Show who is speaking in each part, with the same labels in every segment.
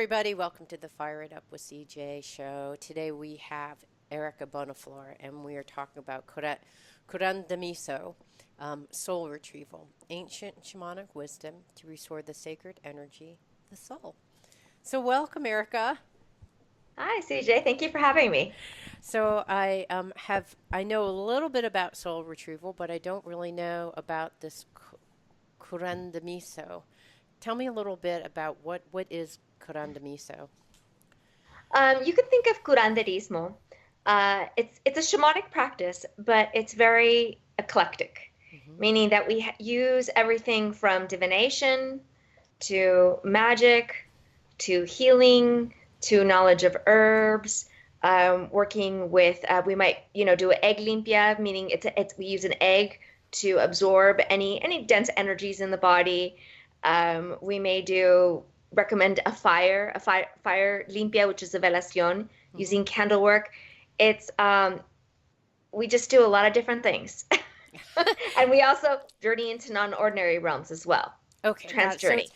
Speaker 1: everybody. Welcome to the Fire It Up with CJ show. Today we have Erika Bonaflor, and we are talking about Curanderismo, soul retrieval, ancient shamanic wisdom to restore the sacred energy, the soul. So, welcome, Erika.
Speaker 2: Hi, CJ. Thank you for having me.
Speaker 1: So, I know a little bit about soul retrieval, but I don't really know about this Curanderismo. Tell me a little bit about what is Curanderismo.
Speaker 2: You can think of Curanderismo. It's a shamanic practice, but it's very eclectic,
Speaker 1: Hmm.
Speaker 2: meaning that we use everything from divination to magic to healing to knowledge of herbs. Working with, we might, do egg limpia, meaning we use an egg to absorb any dense energies in the body. We may do recommend a fire limpia, which is a velación,
Speaker 1: Hmm.
Speaker 2: using candle work. It's We just do a lot of different things. And we also journey into non-ordinary realms as well.
Speaker 1: Okay, got
Speaker 2: Trans
Speaker 1: it. So
Speaker 2: journey.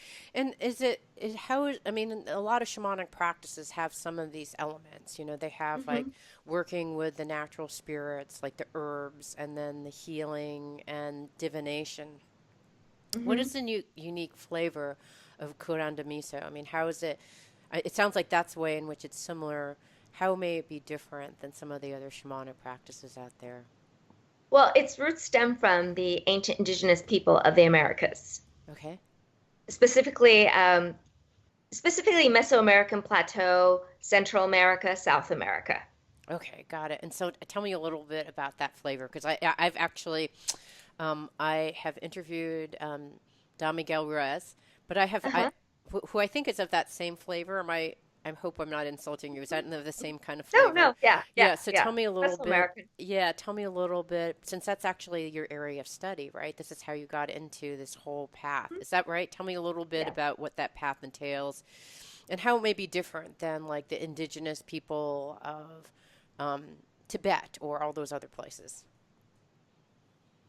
Speaker 1: it's and I mean, a lot of shamanic practices have some of these elements. They have like
Speaker 2: Hmm.
Speaker 1: working with the natural spirits, like the herbs, and then the healing and divination. What is
Speaker 2: Hmm.
Speaker 1: the unique flavor of curanda miso? I mean, how is it? It sounds like that's the way in which it's similar. How may it be different than some of the other shamanic practices out there?
Speaker 2: Well, its roots stem from the ancient indigenous people of the Americas,
Speaker 1: Okay.
Speaker 2: specifically specifically Mesoamerican plateau, Central America, South America.
Speaker 1: Okay, got it. And so tell me a little bit about that flavor because I've actually I have interviewed Don Miguel Ruiz, but
Speaker 2: Uh-huh.
Speaker 1: who I think is of that same flavor. I hope I'm not insulting you. Is that of the same kind of
Speaker 2: No,
Speaker 1: flavor?
Speaker 2: no, yeah, yeah,
Speaker 1: Yeah. So
Speaker 2: yeah.
Speaker 1: tell me a little bit.
Speaker 2: Mesoamerican.
Speaker 1: Yeah, tell me a little bit since that's actually your area of study, right? This is how you got into this whole path.
Speaker 2: Mhm.
Speaker 1: Is that right? Tell me a little bit
Speaker 2: Yes.
Speaker 1: about what that path entails and how it may be different than like the indigenous people of um, Tibet or all those other places.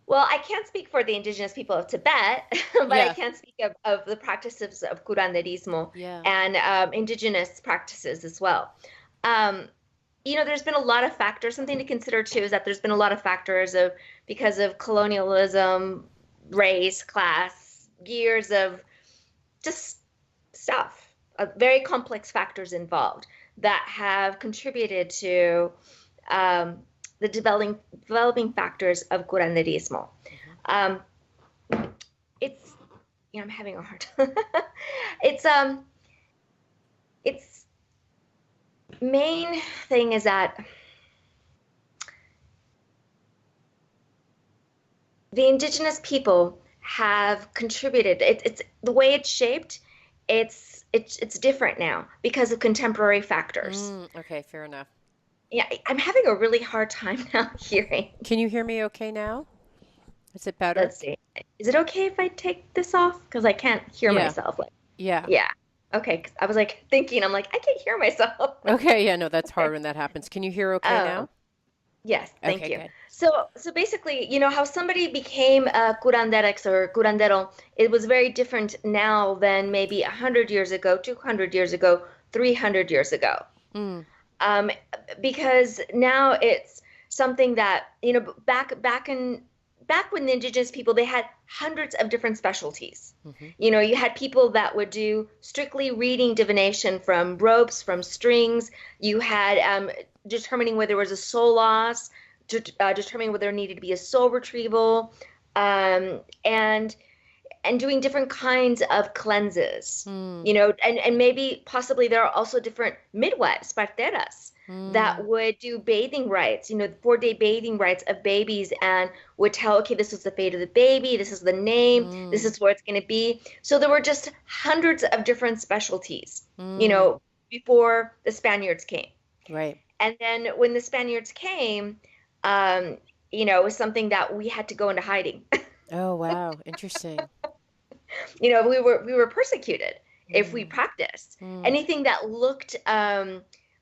Speaker 2: Well, I can't speak for the indigenous people of Tibet, but I
Speaker 1: Yeah.
Speaker 2: can speak of the practices of curanderismo
Speaker 1: Yeah.
Speaker 2: and indigenous practices as well. Um, there's been a lot of factors. Something to consider too is that there's been a lot of factors of because of colonialism, race, class, years of just stuff, very complex factors involved that have contributed to um, the developing factors of curanderismo.
Speaker 1: Hmm.
Speaker 2: Um, it's I'm having a hard time. it's its main thing is that the indigenous people have contributed. It's the way it's shaped. It's different now because of contemporary factors.
Speaker 1: Okay, fair enough.
Speaker 2: Yeah, I'm having a really hard time now hearing.
Speaker 1: Can you hear me okay now? Is it better?
Speaker 2: Let's see. Is it okay if I take this off? Because I can't hear
Speaker 1: Yeah.
Speaker 2: myself. Like,
Speaker 1: Yeah.
Speaker 2: yeah. Okay. 'Cause I was like thinking, I'm like, I can't hear myself.
Speaker 1: Okay, yeah, no, that's hard
Speaker 2: Okay.
Speaker 1: when that happens. Can you hear okay
Speaker 2: Um,
Speaker 1: now?
Speaker 2: yes, thank
Speaker 1: Okay,
Speaker 2: you.
Speaker 1: good.
Speaker 2: So basically, how somebody became a curanderex or curandero, it was very different now than maybe 100 years ago, 200 years ago, 300 years ago.
Speaker 1: Mm,
Speaker 2: um, because now it's something that back when the indigenous people they had hundreds of different specialties.
Speaker 1: hmm.
Speaker 2: You had people that would do strictly reading divination from ropes, from strings. You had determining whether there was a soul loss, determining whether there needed to be a soul retrieval, and doing different kinds of cleanses,
Speaker 1: Mm,
Speaker 2: and maybe possibly there are also different midwives, parteras, that
Speaker 1: mm,
Speaker 2: would do bathing rites, 4-day bathing rites of babies and would tell, okay, this is the fate of the baby, this is the name, this
Speaker 1: mm,
Speaker 2: is where it's going to be. So there were just hundreds of different specialties, you
Speaker 1: mm.
Speaker 2: know, before the Spaniards came.
Speaker 1: Right.
Speaker 2: And then when the Spaniards came, um, it was something that we had to go into hiding.
Speaker 1: Oh, wow. Interesting.
Speaker 2: We were persecuted if we
Speaker 1: Mm,
Speaker 2: practiced
Speaker 1: mm,
Speaker 2: anything that looked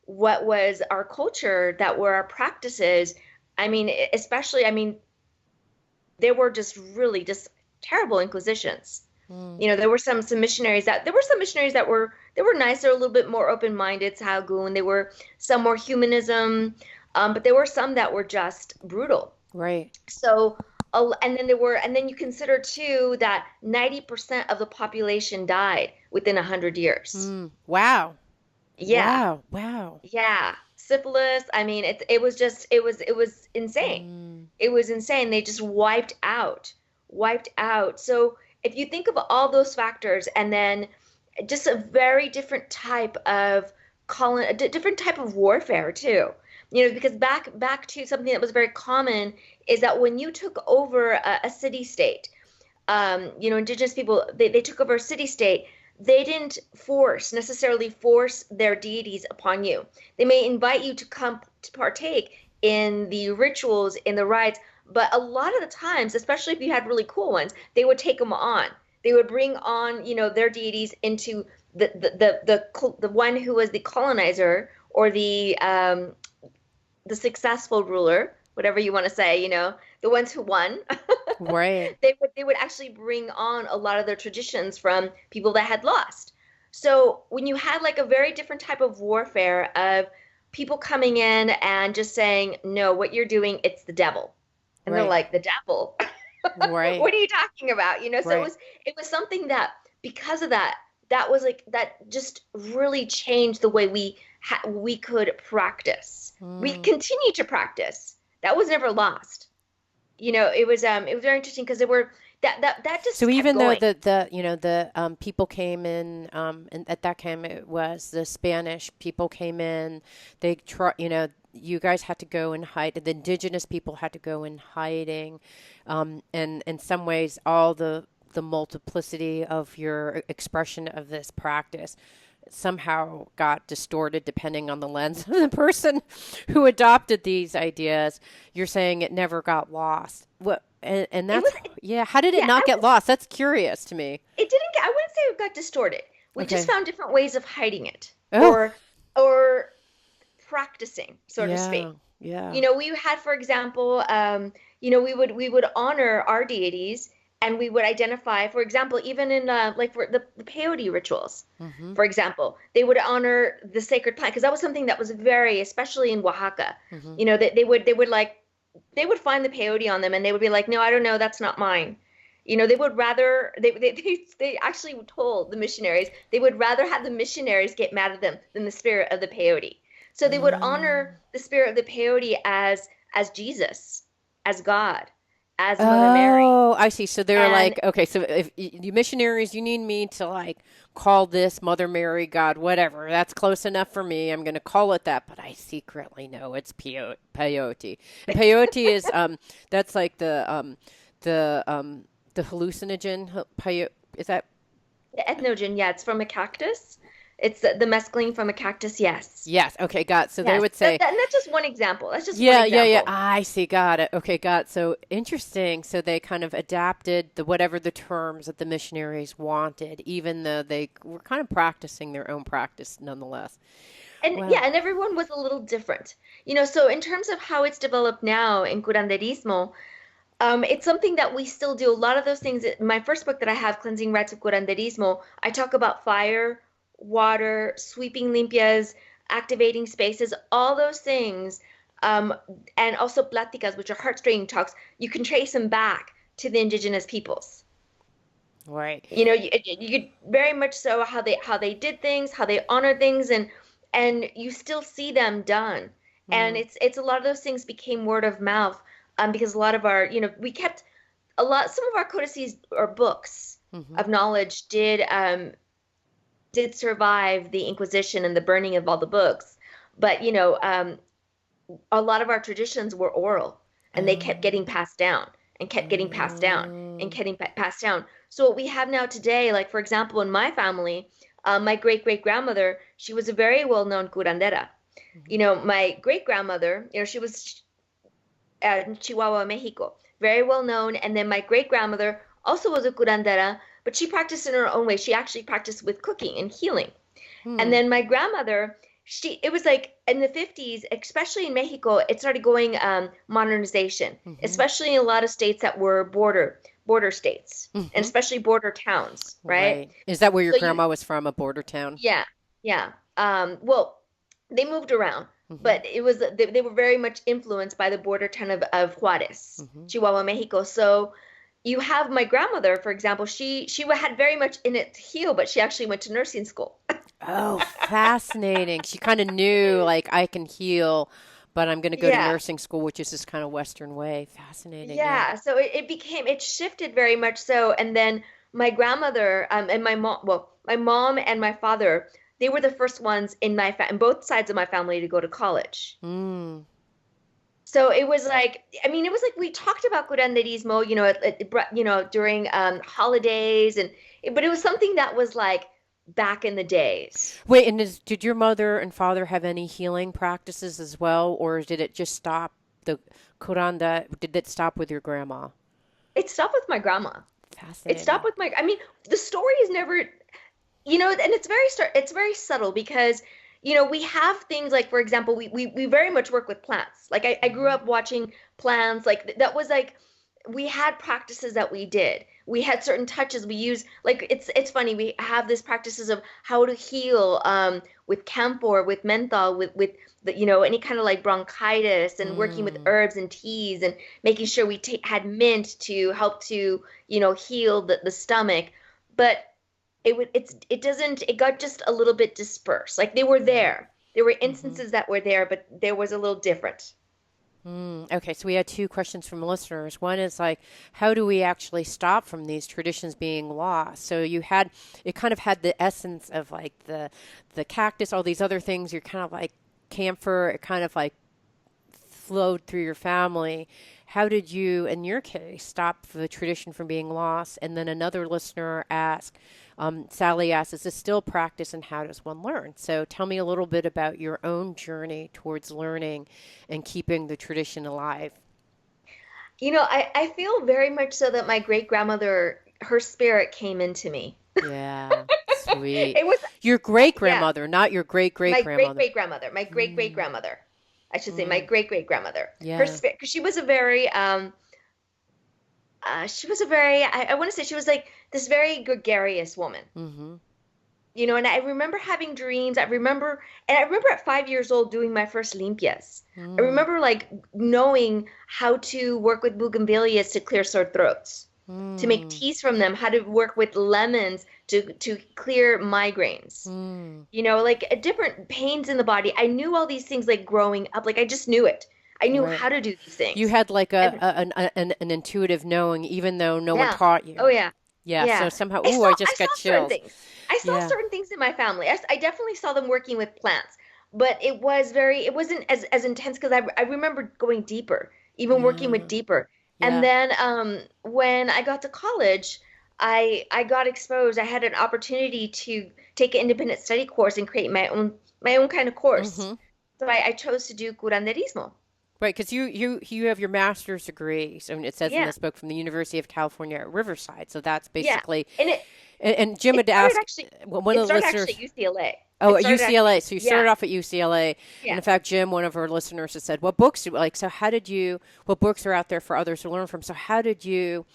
Speaker 2: what was our culture, that were our practices. I mean, especially, I mean, there were just really just terrible inquisitions.
Speaker 1: Mm.
Speaker 2: You know, there were some missionaries that were nice, they're a little bit more open-minded, Sahagun. They were some more humanism, but there were some that were just brutal.
Speaker 1: Right.
Speaker 2: So, and then you consider too that 90% of the population died within 100 years.
Speaker 1: Mm. Wow.
Speaker 2: Yeah,
Speaker 1: Wow. Wow.
Speaker 2: yeah. Syphilis. I mean, it was just it was insane.
Speaker 1: Mm.
Speaker 2: It was insane. They just wiped out. So if you think of all those factors, and then just a very different type of different type of warfare too. You know, because back to something that was very common is that when you took over a city state, you know, indigenous people, they took over a city state. They didn't necessarily force their deities upon you. They may invite you to come to partake in the rituals, in the rites, but a lot of the times, especially if you had really cool ones, they would take them on. They would bring on, you know, their deities into the one who was the colonizer, or the successful ruler, whatever you want to say, you know, the ones who won.
Speaker 1: Right.
Speaker 2: They would actually bring on a lot of their traditions from people that had lost. So when you had like a very different type of warfare of people coming in and just saying, no, what you're doing, it's the devil. And they're
Speaker 1: Right.
Speaker 2: like, the devil?
Speaker 1: Right.
Speaker 2: What are you talking about? You know, so
Speaker 1: Right.
Speaker 2: it was something that, because of that, that was like that just really changed the way we could practice. We
Speaker 1: Mm.
Speaker 2: continue to practice. That was never lost. You know, it was very interesting because there were that
Speaker 1: So
Speaker 2: just kept
Speaker 1: even though
Speaker 2: going.
Speaker 1: the you know the people came in and at that time it was the Spanish people came in, they try you know you guys had to go and hide. The indigenous people had to go in hiding, and in some ways all the multiplicity of your expression of this practice somehow got distorted depending on the lens of the person who adopted these ideas. You're saying it never got lost. What and
Speaker 2: It
Speaker 1: that's
Speaker 2: was
Speaker 1: yeah. How did it
Speaker 2: yeah,
Speaker 1: not get lost? That's curious to me.
Speaker 2: it didn't get, I wouldn't say it got distorted. We just
Speaker 1: Okay.
Speaker 2: found different ways of hiding it,
Speaker 1: Oh,
Speaker 2: or practicing, so to
Speaker 1: yeah,
Speaker 2: speak.
Speaker 1: yeah.
Speaker 2: You know, we had, for example, you know, we would honor our deities, and we would identify, for example, even in like for the peyote rituals,
Speaker 1: Mm-hmm.
Speaker 2: for example, they would honor the sacred plant, because that was something that was very, especially in Oaxaca.
Speaker 1: Mm-hmm.
Speaker 2: You know, that they would find the peyote on them, and they would be like, no, I don't know, that's not mine. You know, they would rather they actually told the missionaries they would rather have the missionaries get mad at them than the spirit of the peyote. So they would
Speaker 1: Mm.
Speaker 2: honor the spirit of the peyote as Jesus, as God, as Mother Mary.
Speaker 1: Oh, I see. So they're
Speaker 2: And
Speaker 1: like, okay, so if you missionaries, you need me to like call this Mother Mary, God, whatever. That's close enough for me. I'm going to call it that, but I secretly know it's peyote. And peyote is that's like the the hallucinogen peyote. Is that
Speaker 2: the ethnogen, yeah, it's from a cactus. It's the mescaline from a cactus, yes.
Speaker 1: yes? Okay, got it. So they
Speaker 2: Yes.
Speaker 1: would say
Speaker 2: And that's just one example. That's just one
Speaker 1: yeah, yeah, yeah.
Speaker 2: example.
Speaker 1: I see. Got it. Okay, got it. So interesting. So they kind of adapted the whatever the terms that the missionaries wanted, even though they were kind of practicing their own practice nonetheless.
Speaker 2: And
Speaker 1: Wow.
Speaker 2: yeah, and everyone was a little different. You know, so in terms of how it's developed now in Curanderismo, it's something that we still do. A lot of those things, my first book that I have, Cleansing Rites of Curanderismo, I talk about fire, water, sweeping limpias, activating spaces, all those things, um, and also pláticas, which are heart-straightening talks. You can trace them back to the indigenous peoples.
Speaker 1: Right.
Speaker 2: You know, you could very much so how they did things, how they honored things, and you still see them done. And
Speaker 1: Mm,
Speaker 2: it's a lot of those things became word of mouth, because a lot of our, you know, we kept some of our codices or books
Speaker 1: mm-hmm.
Speaker 2: of knowledge did survive the Inquisition and the burning of all the books, but you know, a lot of our traditions were oral, and they kept getting
Speaker 1: Um,
Speaker 2: passed down and kept getting passed down and
Speaker 1: mm,
Speaker 2: getting passed down. So what we have now today, like for example, in my family, my great great grandmother, she was a very well known curandera.
Speaker 1: mm-hmm.
Speaker 2: You know, my great grandmother, you know, she was in Chihuahua, Mexico, very well known. And then my great grandmother also was a curandera, but she practiced in her own way. She actually practiced with cooking and healing. And
Speaker 1: Hmm.
Speaker 2: then my grandmother, it was like in the 50s, especially in Mexico, it started going modernization,
Speaker 1: Mm-hmm.
Speaker 2: especially in a lot of states that were border states, and
Speaker 1: Mm-hmm.
Speaker 2: especially border towns, right?
Speaker 1: Right. Is that where your
Speaker 2: So you
Speaker 1: grandma was from, a border town?
Speaker 2: yeah, yeah. Well, they moved around,
Speaker 1: Mm-hmm.
Speaker 2: but they were very much influenced by the border town of Juarez,
Speaker 1: Mm-hmm.
Speaker 2: Chihuahua, Mexico. So you have my grandmother, for example, she had very much in it to heal, but she actually went to nursing school.
Speaker 1: Oh, fascinating. She kind of knew, like, I can heal, but I'm going to go to
Speaker 2: Yeah.
Speaker 1: nursing school, which is this kind of Western way. Fascinating. Yeah.
Speaker 2: Yeah, so it shifted very much so. And then my grandmother, and my mom, well, my mom and my father, they were the first ones in both sides of my family to go to college.
Speaker 1: Mm.
Speaker 2: So it was like, I mean, it was like we talked about curanderismo, during holidays, but it was something that was like back in the days.
Speaker 1: Wait, and did your mother and father have any healing practices as well, or did it just stop the curanda? Did it stop with your grandma?
Speaker 2: It stopped with my grandma. It stopped
Speaker 1: Fascinating.
Speaker 2: with I mean, the story is never, and it's very subtle because, we have things like, for example, we very much work with plants. Like I grew
Speaker 1: Hmm.
Speaker 2: up watching plants. Like that was like, we had practices that we did. We had certain touches we use. Like it's funny. We have these practices of how to heal with camphor, with menthol, with the, any kind of like bronchitis, and working with
Speaker 1: Mm.
Speaker 2: herbs and teas, and making sure we had mint to help to heal the stomach. But it doesn't, it got just a little bit dispersed. Like they were
Speaker 1: Right.
Speaker 2: there. There were
Speaker 1: Hmm.
Speaker 2: instances that were there, but there was a little different.
Speaker 1: Mm. Okay, so we had two questions from listeners. One is like, how do we actually stop from these traditions being lost? So you had, it kind of had the essence of like the cactus, all these other things. You're kind of like camphor. It kind of like flowed through your family. How did you, in your case, stop the tradition from being lost? And then another listener asked, Sally asked, is this still practice and how does one learn? So tell me a little bit about your own journey towards learning and keeping the tradition alive.
Speaker 2: I feel very much so that my great grandmother, her spirit came into me.
Speaker 1: Yeah, sweet.
Speaker 2: It was,
Speaker 1: Your great
Speaker 2: yeah,
Speaker 1: grandmother, not your great great
Speaker 2: my great
Speaker 1: grandmother.
Speaker 2: great grandmother, my great great
Speaker 1: Mm,
Speaker 2: grandmother. I should say my
Speaker 1: mm,
Speaker 2: great great grandmother. Her
Speaker 1: yeah.
Speaker 2: spirit, because she was a very, I want to say she was like this very gregarious woman.
Speaker 1: Mm-hmm.
Speaker 2: And I remember having dreams. I remember at 5 years old doing my first limpias. I
Speaker 1: Mm,
Speaker 2: remember like knowing how to work with bougainvilleas to clear sore throats, to make
Speaker 1: mm,
Speaker 2: teas from them, how to work with lemons to clear migraines.
Speaker 1: mm.
Speaker 2: Like different pains in the body. I knew all these things like growing up. Like I just knew it. I knew
Speaker 1: Right.
Speaker 2: how to do these
Speaker 1: You
Speaker 2: things.
Speaker 1: had like
Speaker 2: And
Speaker 1: an intuitive knowing, even though no one
Speaker 2: yeah.
Speaker 1: taught
Speaker 2: Oh
Speaker 1: you.
Speaker 2: yeah.
Speaker 1: Yeah. So
Speaker 2: Yeah.
Speaker 1: somehow,
Speaker 2: I
Speaker 1: ooh,
Speaker 2: saw
Speaker 1: I
Speaker 2: I
Speaker 1: just
Speaker 2: saw
Speaker 1: got
Speaker 2: certain
Speaker 1: chills.
Speaker 2: things. I saw
Speaker 1: Yeah.
Speaker 2: certain things in my family. I definitely saw them working with plants, but it wasn't as intense because I remember going deeper, even working with
Speaker 1: Yeah.
Speaker 2: deeper. And
Speaker 1: Yeah.
Speaker 2: then when I got to college, I got exposed. I had an opportunity to take an independent study course and create my own kind of course.
Speaker 1: Mm-hmm.
Speaker 2: So I chose to do curanderismo.
Speaker 1: Right, because you have your master's degree. So it says in
Speaker 2: Yeah.
Speaker 1: this book from the University of California at Riverside. So that's
Speaker 2: Yeah.
Speaker 1: basically,
Speaker 2: And it
Speaker 1: and Jim
Speaker 2: it
Speaker 1: had
Speaker 2: started
Speaker 1: asked
Speaker 2: actually
Speaker 1: well, one
Speaker 2: it
Speaker 1: of the
Speaker 2: started actually
Speaker 1: listeners.
Speaker 2: at UCLA.
Speaker 1: Oh,
Speaker 2: It
Speaker 1: at
Speaker 2: started actually,
Speaker 1: UCLA. So you
Speaker 2: yeah.
Speaker 1: started off at UCLA, and
Speaker 2: Yeah.
Speaker 1: in fact, Jim, one of our listeners, has said, "What books do you like?" So how did you? What books are out there for others to learn from? So how did you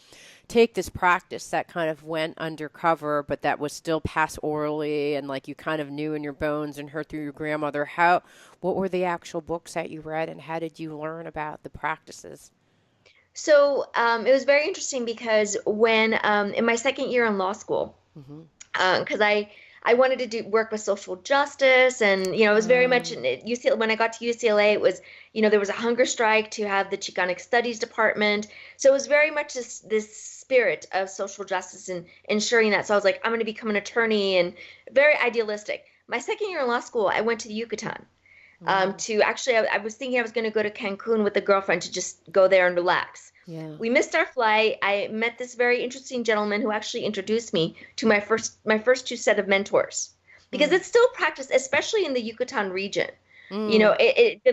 Speaker 1: take this practice that kind of went undercover, but that was still passed orally, and like you kind of knew in your bones and heard through your grandmother? How? What were the actual books that you read, and how did you learn about the practices?
Speaker 2: So it was very interesting because when in my second year in law school,
Speaker 1: Mm-hmm.
Speaker 2: because I wanted to do work with social justice, and it was very much in UCLA. When I got to UCLA, it was there was a hunger strike to have the Chicanic Studies department, so it was very much this spirit of social justice and ensuring that. So I was like, I'm going to become an attorney, and very idealistic. My second year in law school, I went to the Yucatan.
Speaker 1: Mm,
Speaker 2: To actually, I was thinking I was going to go to Cancun with a girlfriend to just go there and relax.
Speaker 1: yeah.
Speaker 2: We missed our flight. I met this very interesting gentleman who actually introduced me to my first two set of mentors, because
Speaker 1: Mm,
Speaker 2: it's still practiced, especially in the Yucatan region.
Speaker 1: mm,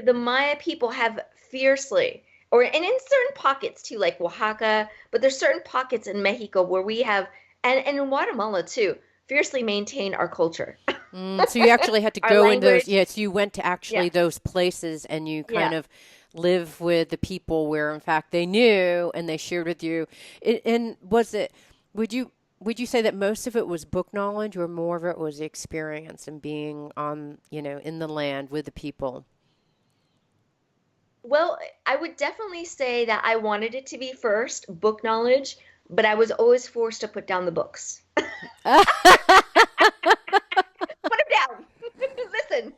Speaker 2: The Maya people have fiercely, and in certain pockets too, like Oaxaca, but there's certain pockets in Mexico where we have, and in Guatemala too, fiercely maintain our culture,
Speaker 1: So you actually had to
Speaker 2: our
Speaker 1: go in those,
Speaker 2: language.
Speaker 1: yes, you went to
Speaker 2: Yeah,
Speaker 1: actually those places and you
Speaker 2: yeah.
Speaker 1: kind of live with the people where in fact they knew and they shared with you. And was it, would you, would you say that most of it was book knowledge or more of it was experience and being on, in the land with the people?
Speaker 2: Well, I would definitely say that I wanted it to be first book knowledge, but I was always forced to put down the books. Put them down. Listen.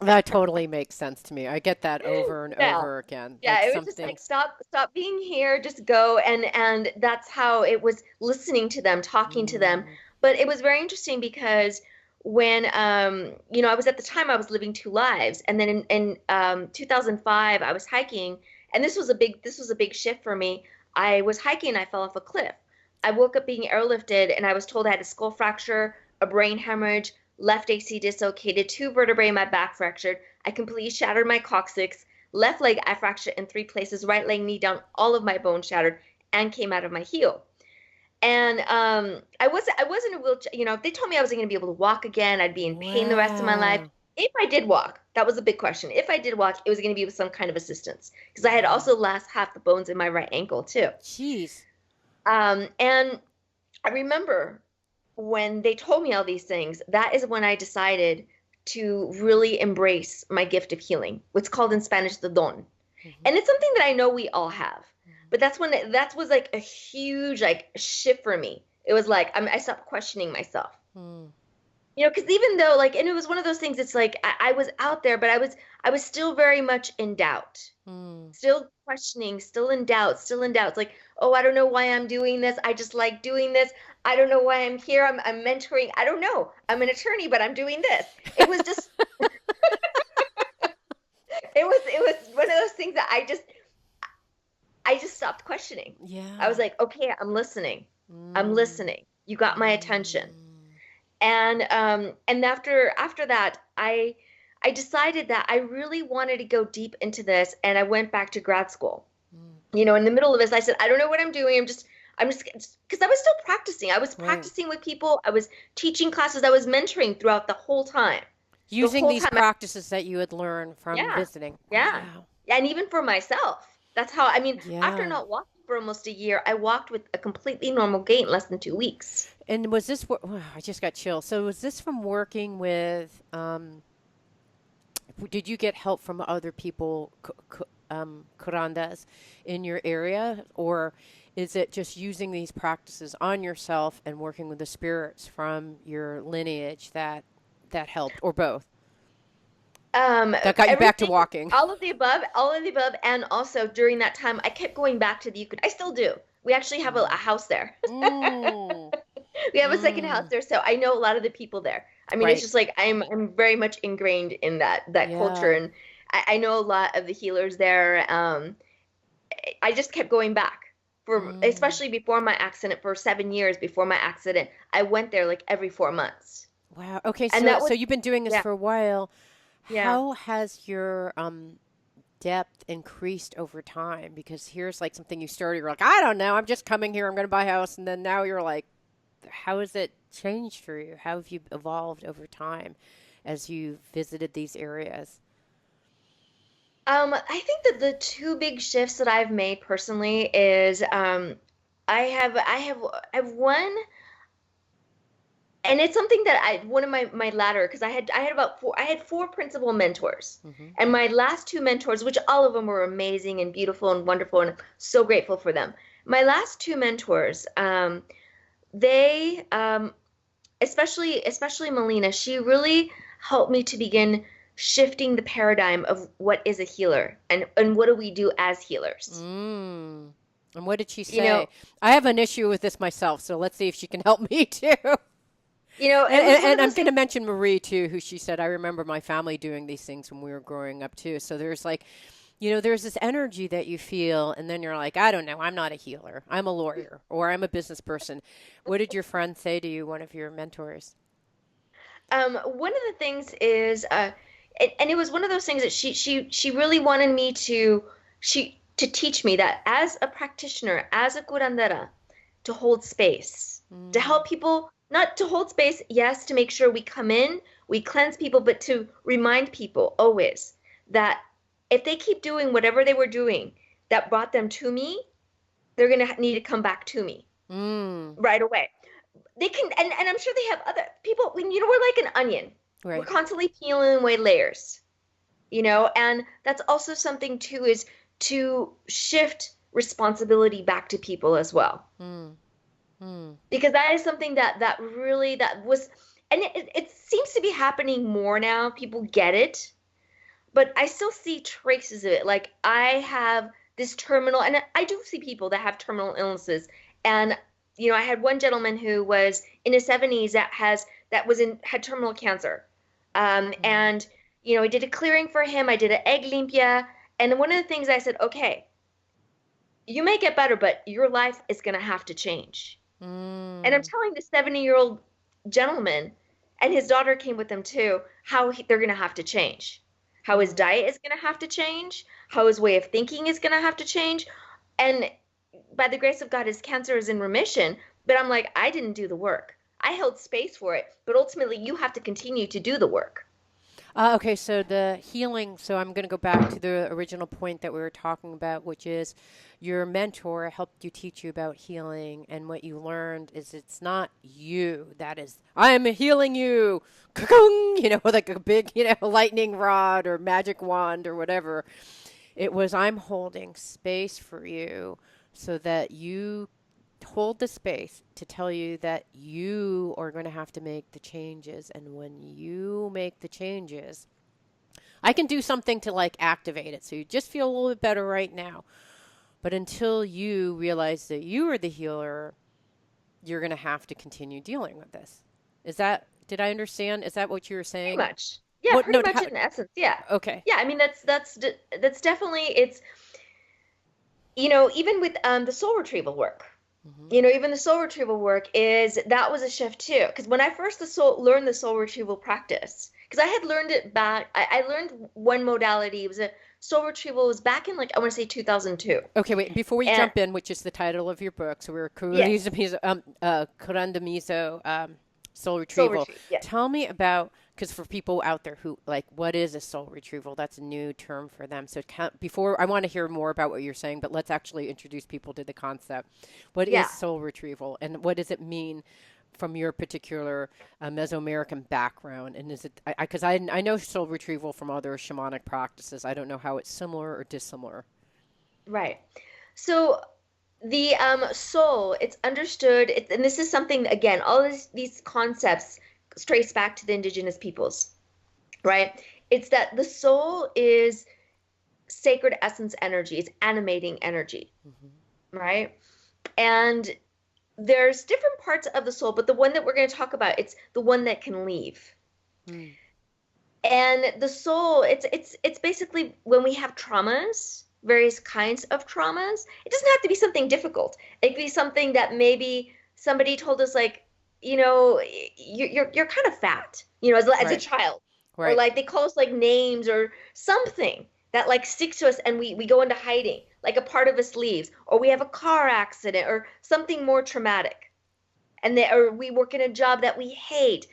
Speaker 1: That totally makes sense to me. I get that over and
Speaker 2: Yeah.
Speaker 1: over again.
Speaker 2: Yeah,
Speaker 1: That's
Speaker 2: it was just
Speaker 1: something.
Speaker 2: like stop being here, just go, and that's how it was, listening to them, talking to them.
Speaker 1: Mm,
Speaker 2: But it was very interesting because when I was, at the time I was living two lives, and then in 2005 I was hiking, and this was a big shift for me. I was hiking, I fell off a cliff. I woke up being airlifted, and I was told I had a skull fracture, a brain hemorrhage, left AC dislocated, two vertebrae in my back fractured. I completely shattered my coccyx. Left leg, I fractured in three places. Right leg, knee down, all of my bones shattered and came out of my heel. And I wasn't a wheelchair. They told me I wasn't going to be able to walk again. I'd be in pain the rest of my life.
Speaker 1: wow.
Speaker 2: If I did walk, that was a big question. If I did walk, it was going to be with some kind of assistance because I had
Speaker 1: Wow.
Speaker 2: also lost half the bones in my right ankle too.
Speaker 1: Jeez.
Speaker 2: And I remember when they told me all these things, that is when I decided to really embrace my gift of healing. What's called in Spanish the don.
Speaker 1: Hmm.
Speaker 2: And it's something that I know we all have. But that was like a huge like shift for me. It was like I stopped questioning myself.
Speaker 1: Hmm.
Speaker 2: Because even though like, and it was one of those things, it's like I was out there, but I was still very much in doubt,
Speaker 1: Hmm.
Speaker 2: still questioning, still in doubt, still in doubt. It's like, oh, I don't know why I'm doing this. I just like doing this. I don't know why I'm here. I'm mentoring. I don't know. I'm an attorney, but I'm doing this. It was just it was one of those things that I just stopped questioning. I was
Speaker 1: Yeah.
Speaker 2: like, okay, I'm listening. I'm
Speaker 1: Mm.
Speaker 2: listening. You got my attention.
Speaker 1: Mm.
Speaker 2: And after that, I decided that I really wanted to go deep into this, and I went back to grad school.
Speaker 1: Mm.
Speaker 2: In the middle of this, I said, I don't know what I'm doing. I'm just because I was still practicing. I was
Speaker 1: Right.
Speaker 2: practicing with people. I was teaching classes. I was mentoring throughout the whole time. The
Speaker 1: Using
Speaker 2: whole
Speaker 1: these
Speaker 2: time.
Speaker 1: practices that you had learned from
Speaker 2: Yeah.
Speaker 1: visiting.
Speaker 2: Yeah.
Speaker 1: Wow.
Speaker 2: And even for myself. That's how, I mean, after
Speaker 1: Yeah.
Speaker 2: not walking for almost a year, I walked with a completely normal gait in less than 2 weeks.
Speaker 1: And was this what I just got chills. So was this from working with did you get help from other people curandas in your area or is it just using these practices on yourself and working with the spirits from your lineage that helped or both? That got you back to
Speaker 2: Everything,
Speaker 1: walking.
Speaker 2: all of the above. And also during that time, I kept going back to the Yukon. I still do. We actually have a
Speaker 1: Mm.
Speaker 2: house there.
Speaker 1: Mm.
Speaker 2: We have a second house
Speaker 1: Mm.
Speaker 2: there. So I know a lot of the people there. I mean, it's
Speaker 1: Right.
Speaker 2: just like I'm very much ingrained in that culture.
Speaker 1: Yeah.
Speaker 2: And I know a lot of the healers there. I just kept going back
Speaker 1: Mm.
Speaker 2: especially before my accident, for 7 years before my accident. I went there like every 4 months.
Speaker 1: Wow. Okay,
Speaker 2: And
Speaker 1: so
Speaker 2: that
Speaker 1: so
Speaker 2: was,
Speaker 1: you've been doing this
Speaker 2: yeah,
Speaker 1: for a while.
Speaker 2: yeah.
Speaker 1: How has your depth increased over time? Because here's like something you started, you're like, I don't know, I'm just coming here, I'm going to buy a house, and then now you're like, how has it changed for you? How have you evolved over time as you visited these areas?
Speaker 2: I think that the two big shifts that I've made personally is I have one, and it's something that one of my latter, because I had four principal mentors,
Speaker 1: Mm-hmm.
Speaker 2: and my last two mentors, which all of them were amazing and beautiful and wonderful, and I'm so grateful for them. My last two mentors, they especially Melina, she really helped me to begin shifting the paradigm of what is a healer, and what do we do as healers.
Speaker 1: Mm. And what did she
Speaker 2: You
Speaker 1: say?
Speaker 2: know,
Speaker 1: I have an issue with this myself, so let's see if she can help me too.
Speaker 2: it was one of
Speaker 1: And I'm
Speaker 2: those
Speaker 1: going to
Speaker 2: things.
Speaker 1: mention Marie too, who she said, I remember my family doing these things when we were growing up too. So there's like, there's this energy that you feel, and then you're like, I don't know, I'm not a healer. I'm a lawyer or I'm a business person. What did your friend say to you, one of your mentors?
Speaker 2: One of the things is, and it was one of those things that she really wanted me to teach me that as a practitioner, as a curandera, to hold space, to help people, not to hold space, yes, to make sure we come in, we cleanse people, but to remind people always that if they keep doing whatever they were doing that brought them to me, they're going to need to come back to me right away. They can, and I'm sure they have other people, when, we're like an onion. We're
Speaker 1: Right.
Speaker 2: constantly peeling away layers, and that's also something too, is to shift responsibility back to people as well. Because that is something that really, that was, and it seems to be happening more now. People get it, but I still see traces of it. Like, I have this terminal, and I do see people that have terminal illnesses. And, I had one gentleman who was in his 70s that had terminal cancer. And, I did a clearing for him. I did an egg limpia. And one of the things I said, okay, you may get better, but your life is going to have to change. And I'm telling the 70-year-old gentleman, and his daughter came with him too, how they're going to have to change, how his diet is going to have to change, how his way of thinking is going to have to change. And by the grace of God, his cancer is in remission. But I'm like, I didn't do the work. I held space for it. But ultimately, you have to continue to do the work.
Speaker 1: Okay, so the healing, so I'm going to go back to the original point that we were talking about, which is your mentor helped you teach you about healing, and what you learned is it's not you that is, I am healing you, like a big, lightning rod or magic wand or whatever. It was, I'm holding space for you so that you hold the space to tell you that you are going to have to make the changes. And when you make the changes, I can do something to like activate it. So you just feel a little bit better right now. But until you realize that you are the healer, you're going to have to continue dealing with this. Did I understand? Is that what you were saying?
Speaker 2: Pretty much. Yeah, pretty much in essence. Yeah.
Speaker 1: Okay.
Speaker 2: Yeah. I mean, that's definitely, it's, even with the soul retrieval work, even the soul retrieval work that was a shift too. Because when I first learned the soul retrieval practice, because I had learned it back, I learned one modality. It was a soul retrieval. It was back in, like, I want to say 2002.
Speaker 1: Okay, wait, before we jump in, which is the title of your book, so we're Curanderismo, soul retrieval.
Speaker 2: Yes.
Speaker 1: Tell me about, because for people out there who, like, what is a soul retrieval? That's a new term for them. So before, I want to hear more about what you're saying, but let's actually introduce people to the concept. What is soul retrieval, and what does it mean from your particular Mesoamerican background? And is it, because I know soul retrieval from other shamanic practices. I don't know how it's similar or dissimilar.
Speaker 2: Right. So the soul, it's understood, and this is something, again, all these concepts trace back to the indigenous peoples, right? It's that the soul is sacred essence energy, it's animating energy, right? And there's different parts of the soul, but the one that we're going to talk about, it's the one that can leave. And the soul, it's basically when we have traumas, various kinds of traumas, it doesn't have to be something difficult. It could be something that maybe somebody told us, like, you're kind of fat, as a child, or like they call us like names or something that like sticks to us, and we go into hiding, like a part of us leaves, or we have a car accident or something more traumatic, or we work in a job that we hate.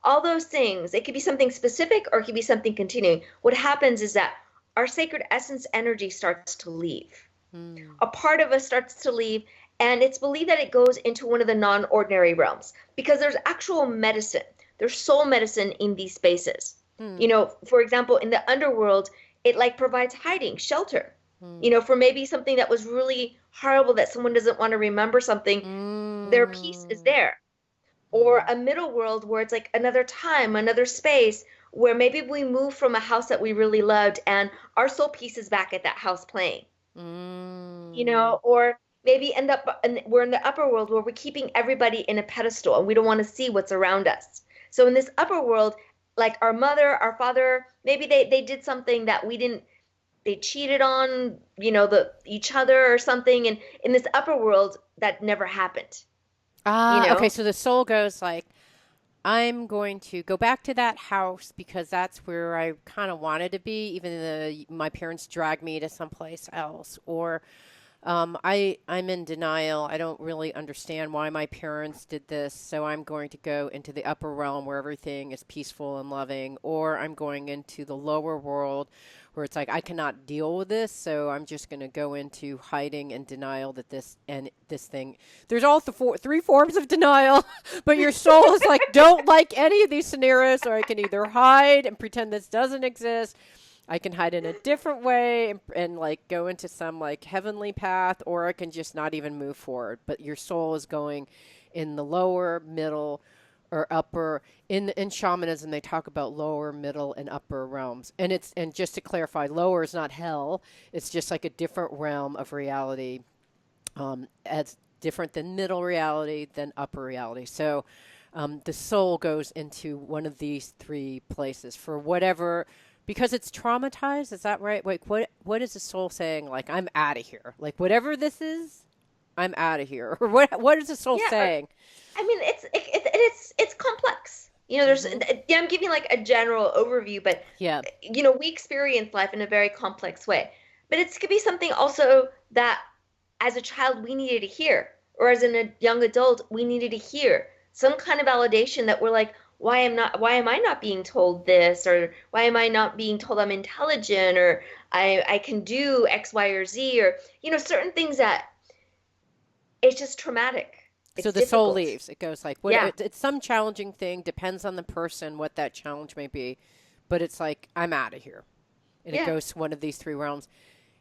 Speaker 2: All those things, it could be something specific or it could be something continuing. What happens is that our sacred essence energy starts to leave. A part of us starts to leave, and it's believed that it goes into one of the non-ordinary realms, because there's actual medicine. There's soul medicine in these spaces. For example, in the underworld, it like provides hiding, shelter, for maybe something that was really horrible that someone doesn't want to remember something. Their peace is there. Or a middle world where it's like another time, another space, where maybe we move from a house that we really loved and our soul piece is back at that house playing, or maybe we're in the upper world where we're keeping everybody in a pedestal and we don't want to see what's around us. So in this upper world, like our mother, our father, maybe they did something that we didn't, they cheated on, each other or something. And in this upper world, that never happened.
Speaker 1: Okay, so the soul goes like, I'm going to go back to that house because that's where I kind of wanted to be, even though my parents dragged me to someplace else. Or I'm in denial. I don't really understand why my parents did this, so I'm going to go into the upper realm where everything is peaceful and loving, or I'm going into the lower world where it's like I cannot deal with this, so I'm just going to go into hiding and denial that this thing. There's all three forms of denial, but your soul is like, don't like any of these scenarios, or I can either hide and pretend this doesn't exist. I can hide in a different way and like go into some like heavenly path, or I can just not even move forward. But your soul is going in the lower, middle, or upper. In shamanism, they talk about lower, middle, and upper realms. And just to clarify, lower is not hell. It's just like a different realm of reality, as different than middle reality than upper reality. So the soul goes into one of these three places for whatever, because it's traumatized. Is that right? Like, what is the soul saying? Like, I'm out of here. Like, whatever this is, I'm out of here. Or what is the soul saying?
Speaker 2: I mean, it's complex. You know, there's yeah, I'm giving like a general overview, but
Speaker 1: Yeah.
Speaker 2: you know, we experience life in a very complex way. But it could be something also that as a child we needed to hear, or as a young adult we needed to hear some kind of validation that we're like, why am I not being told this, or why am I not being told I'm intelligent, or I can do X, Y, or Z, or you know, certain things that it's just traumatic.
Speaker 1: So
Speaker 2: It's
Speaker 1: the soul
Speaker 2: difficult.
Speaker 1: leaves. It goes like,
Speaker 2: Yeah.
Speaker 1: it's some challenging thing, depends on the person, what that challenge may be. But it's like, I'm out of here. And it
Speaker 2: Yeah.
Speaker 1: goes to one of these three realms.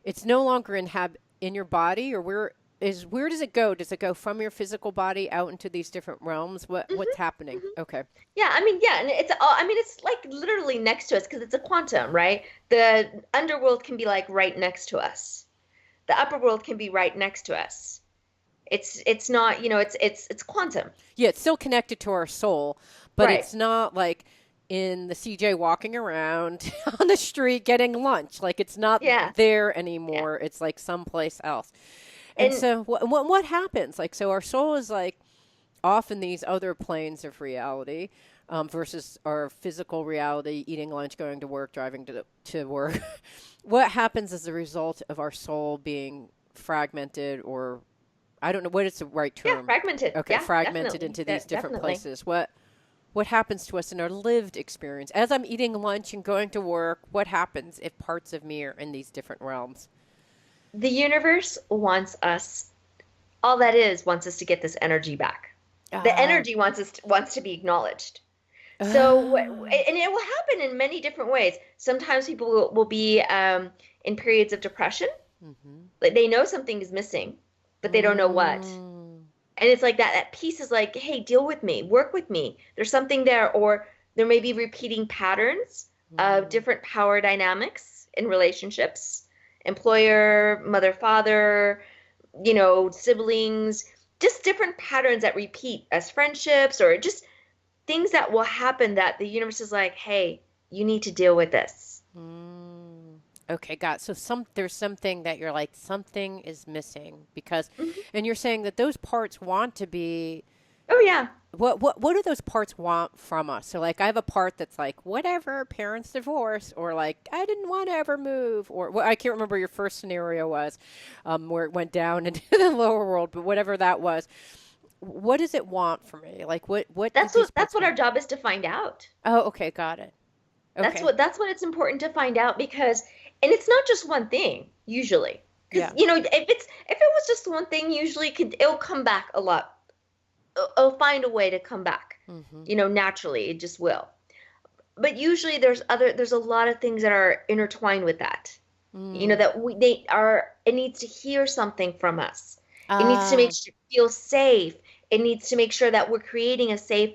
Speaker 1: It's no longer in your body, or where does it go? Does it go from your physical body out into these different realms? What's happening?
Speaker 2: Hmm.
Speaker 1: Okay.
Speaker 2: Yeah, I mean, yeah, and it's all, I mean, it's like literally next to us because it's a quantum, right? The underworld can be like right next to us. The upper world can be right next to us. It's not, you know, it's quantum.
Speaker 1: Yeah, it's still connected to our soul, but
Speaker 2: Right.
Speaker 1: it's not like in the CJ walking around on the street getting lunch. Like it's not
Speaker 2: Yeah.
Speaker 1: there
Speaker 2: Yeah.
Speaker 1: anymore. It's like someplace else. And
Speaker 2: And
Speaker 1: so what happens? Like, so our soul is like off in these other planes of reality, versus our physical reality, eating lunch, going to work, driving to work. What happens as a result of our soul being fragmented, or I don't know what is the right
Speaker 2: yeah,
Speaker 1: term.
Speaker 2: fragmented.
Speaker 1: Okay,
Speaker 2: Yeah,
Speaker 1: fragmented
Speaker 2: definitely.
Speaker 1: into these different
Speaker 2: Definitely.
Speaker 1: places. What happens to us in our lived experience? As I'm eating lunch and going to work, what happens if parts of me are in these different realms?
Speaker 2: The universe wants us, all that is wants us to get this energy back. The
Speaker 1: Uh,
Speaker 2: energy wants to be acknowledged. So,
Speaker 1: uh,
Speaker 2: and it will happen in many different ways. Sometimes people will be in periods of depression.
Speaker 1: mm-hmm.
Speaker 2: Like they know something is missing, but they don't know what.
Speaker 1: Mm,
Speaker 2: And it's like that piece is like, hey, deal with me, work with me. There's something there, or there may be repeating patterns of
Speaker 1: mm.
Speaker 2: different power dynamics in relationships, employer, mother, father, you know, siblings, just different patterns that repeat as friendships, or just things that will happen that the universe is like, hey, you need to deal with this.
Speaker 1: Mm. Okay, got it. So there's something that you're like something is missing because,
Speaker 2: Mhm.
Speaker 1: and you're saying that those parts want to be.
Speaker 2: Oh yeah.
Speaker 1: What do those parts want from us? So like I have a part that's like whatever, parents divorce, or like I didn't want to ever move, or I can't remember your first scenario was, where it went down into the lower world, but whatever that was, what does it want from me? Like what do these
Speaker 2: That's
Speaker 1: parts
Speaker 2: what our
Speaker 1: want?
Speaker 2: job is to find out.
Speaker 1: Oh, okay, got it. Okay,
Speaker 2: That's what it's important to find out because, and it's not just one thing usually. Because
Speaker 1: yeah.
Speaker 2: you know, if it was just one thing, usually it'll come back a lot. It'll find a way to come back.
Speaker 1: Mm-hmm.
Speaker 2: You know, naturally, it just will. But usually there's a lot of things that are intertwined with that. You know,
Speaker 1: Mm.
Speaker 2: that it needs to hear something from us. It needs to make
Speaker 1: Ah.
Speaker 2: sure feel safe. It needs to make sure that we're creating a safe,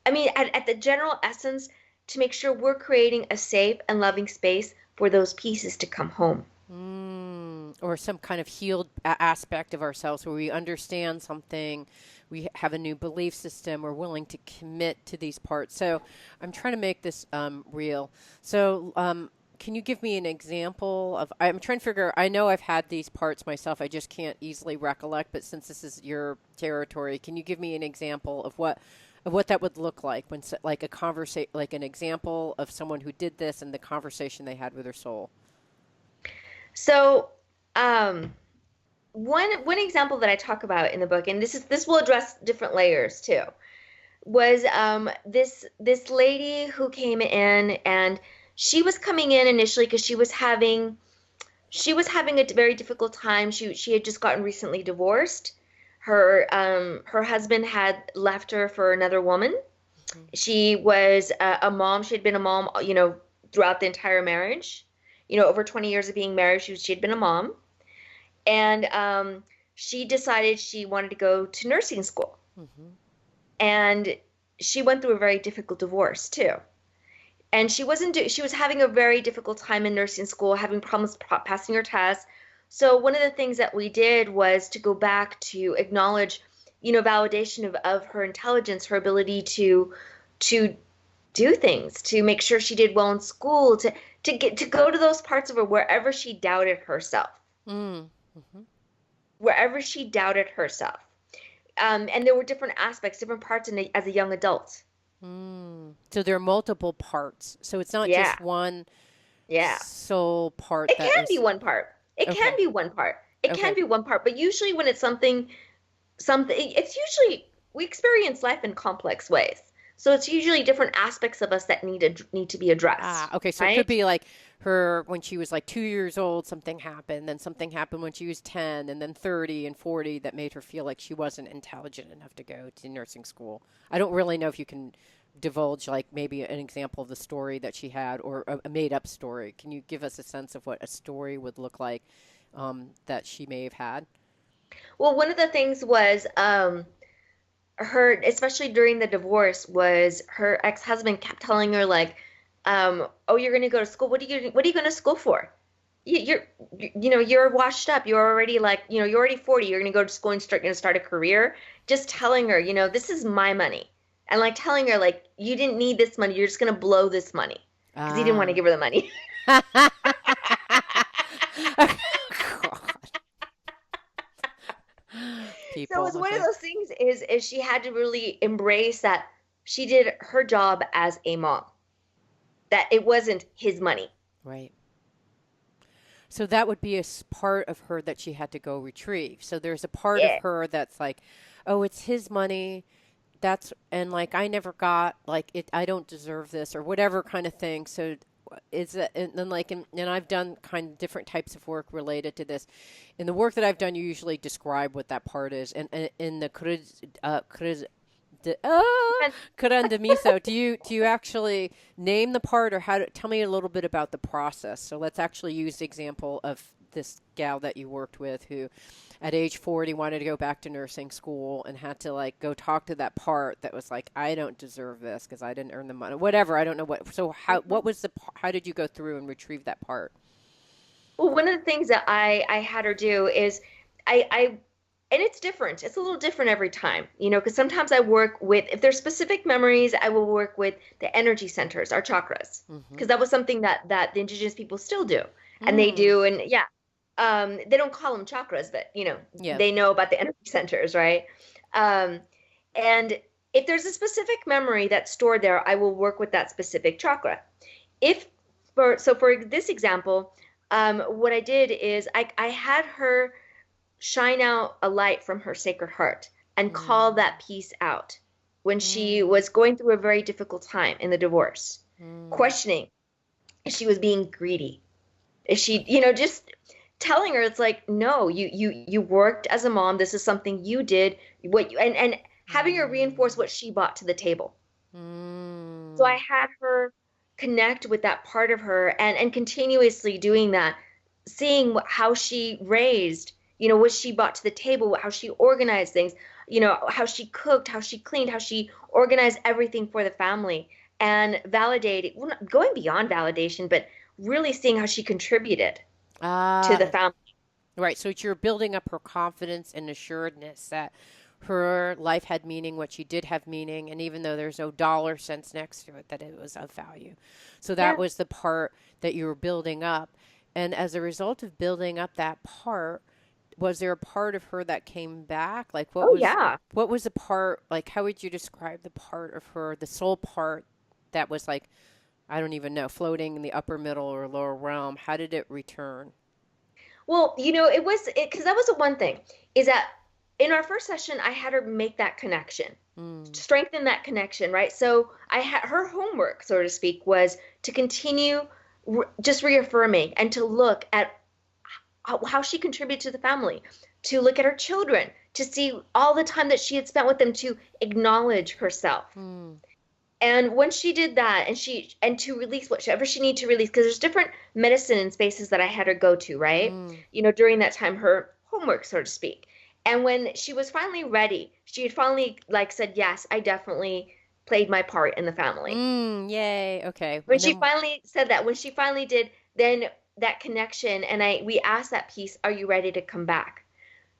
Speaker 2: I mean, at the general essence, to make sure we're creating a safe and loving space for those pieces to come home.
Speaker 1: Or some kind of healed aspect of ourselves where we understand something, we have a new belief system, we're willing to commit to these parts. So I'm trying to make this real. So can you give me an example of? I'm trying to figure. I know I've had these parts myself. I just can't easily recollect. But since this is your territory, can you give me an example of what that would look like when, like a conversation, like an example of someone who did this and the conversation they had with their soul?
Speaker 2: So, um, one example that I talk about in the book, and this will address different layers too, was this lady who came in, and she was coming in initially because she was having a very difficult time. She had just gotten recently divorced. Her husband had left her for another woman.
Speaker 1: Mhm.
Speaker 2: She was a mom. She had been a mom, throughout the entire marriage. Over 20 years of being married, she had been a mom, and she decided she wanted to go to nursing school.
Speaker 1: Mhm.
Speaker 2: And she went through a very difficult divorce too. And she was having a very difficult time in nursing school, having problems passing her tests. So one of the things that we did was to go back to acknowledge, validation of her intelligence, her ability to do things, to make sure she did well in school, to go to those parts of her wherever she doubted herself,
Speaker 1: Mm. Mhm.
Speaker 2: wherever she doubted herself. And there were different aspects, different parts as a young adult.
Speaker 1: Mm. So there are multiple parts. So it's not
Speaker 2: Yeah,
Speaker 1: just one
Speaker 2: yeah.
Speaker 1: sole part
Speaker 2: It
Speaker 1: that
Speaker 2: can be
Speaker 1: is
Speaker 2: one part. It can
Speaker 1: okay.
Speaker 2: be one part. It can
Speaker 1: Okay.
Speaker 2: be one part, but usually when it's something, it's usually we experience life in complex ways. So it's usually different aspects of us that need to be
Speaker 1: Ah,
Speaker 2: addressed,
Speaker 1: okay. So it could
Speaker 2: right?
Speaker 1: be like her when she was like 2 years old, something happened, then something happened when she was 10, and then 30 and 40 that made her feel like she wasn't intelligent enough to go to nursing school. I don't really know if you can divulge like maybe an example of the story that she had or a made up story. Can you give us a sense of what a story would look like that she may have had?
Speaker 2: Well, one of the things was her, especially during the divorce, was her ex-husband kept telling her like, "Oh, you're going to go to school. What are you going to school for? You're you're washed up. You're already like, you're already 40. You're going to go to school and start a career." Just telling her, this is my money. And like telling her like you didn't need this money. You're just going to blow this money because he didn't want to
Speaker 1: Ah.
Speaker 2: give her the money.
Speaker 1: God.
Speaker 2: So it
Speaker 1: People,
Speaker 2: was one of
Speaker 1: okay.
Speaker 2: those things is she had to really embrace that she did her job as a mom, that it wasn't his money.
Speaker 1: Right. So that would be a part of her that she had to go retrieve. So there's a part of
Speaker 2: Yeah.
Speaker 1: her that's like, oh, it's his money. That's, and like, I never got, like, it, I don't deserve this or whatever kind of thing. So is it, and then like, and I've done kind of different types of work related to this. In the work that I've done, you usually describe what that part is. And in the
Speaker 2: And
Speaker 1: Curanderismo, do you actually name the part or tell me a little bit about the process? So let's actually use the example of this gal that you worked with who at age 40 wanted to go back to nursing school and had to like go talk to that part that was like, I don't deserve this because I didn't earn the money, whatever. I don't know what. So what was how did you go through and retrieve that part?
Speaker 2: well, one of the things that I had her do is I and it's different. It's a little different every time, because sometimes I work with, if there's specific memories, I will work with the energy centers, our chakras,
Speaker 1: Mm-hmm.
Speaker 2: because that was something that the indigenous people still do, and they
Speaker 1: Mm.
Speaker 2: do, and yeah, they don't call them chakras, but
Speaker 1: Yeah.
Speaker 2: they know about the energy centers, right? Um, and if there's a specific memory that's stored there, I will work with that specific chakra. If for this example, what I did is I had her shine out a light from her sacred heart and call
Speaker 1: Mm.
Speaker 2: that piece out when she
Speaker 1: Mm.
Speaker 2: was going through a very difficult time in the divorce,
Speaker 1: Mm.
Speaker 2: questioning if she was being greedy. Is she, just telling her it's like, no, you worked as a mom. This is something you did. And having her reinforce
Speaker 1: Mm.
Speaker 2: what she brought to the table. So I
Speaker 1: Mm.
Speaker 2: had her connect with that part of her, and continuously doing that, seeing how she raised, what she brought to the table, how she organized things, how she cooked, how she cleaned, how she organized everything for the family, and validating, well, going beyond validation, but really seeing how she contributed to the
Speaker 1: Ah,
Speaker 2: family.
Speaker 1: right. So you're building up her confidence and assuredness that her life had meaning, what she did have meaning, and even though there's no dollar cents next to it, that it was of value. So that
Speaker 2: Yeah.
Speaker 1: was the part that you were building up. And as a result of building up that part, was there a part of her that came back? Like
Speaker 2: Oh, yeah.
Speaker 1: what was the part, like how would you describe the part of her, the soul part that was like, I don't even know, floating in the upper middle or lower realm? How did it return?
Speaker 2: Well, it was because that was the one thing is that in our first session, I had her make that connection,
Speaker 1: Mm.
Speaker 2: strengthen that connection, right? So I had her homework, so to speak, was to continue just reaffirming and to look at how she contributed to the family, to look at her children, to see all the time that she had spent with them, to acknowledge herself.
Speaker 1: Mm.
Speaker 2: And when she did that, and to release whatever she needed to release, because there's different medicine and spaces that I had her go to, right?
Speaker 1: Mm.
Speaker 2: During that time, her homework, so to speak. And when she was finally ready, she had finally like said, yes, I definitely played my part in the family.
Speaker 1: Mm. Yay. Okay.
Speaker 2: When
Speaker 1: And
Speaker 2: she
Speaker 1: then,
Speaker 2: finally said that, when she finally did, then that connection, and we asked that piece, are you ready to come back?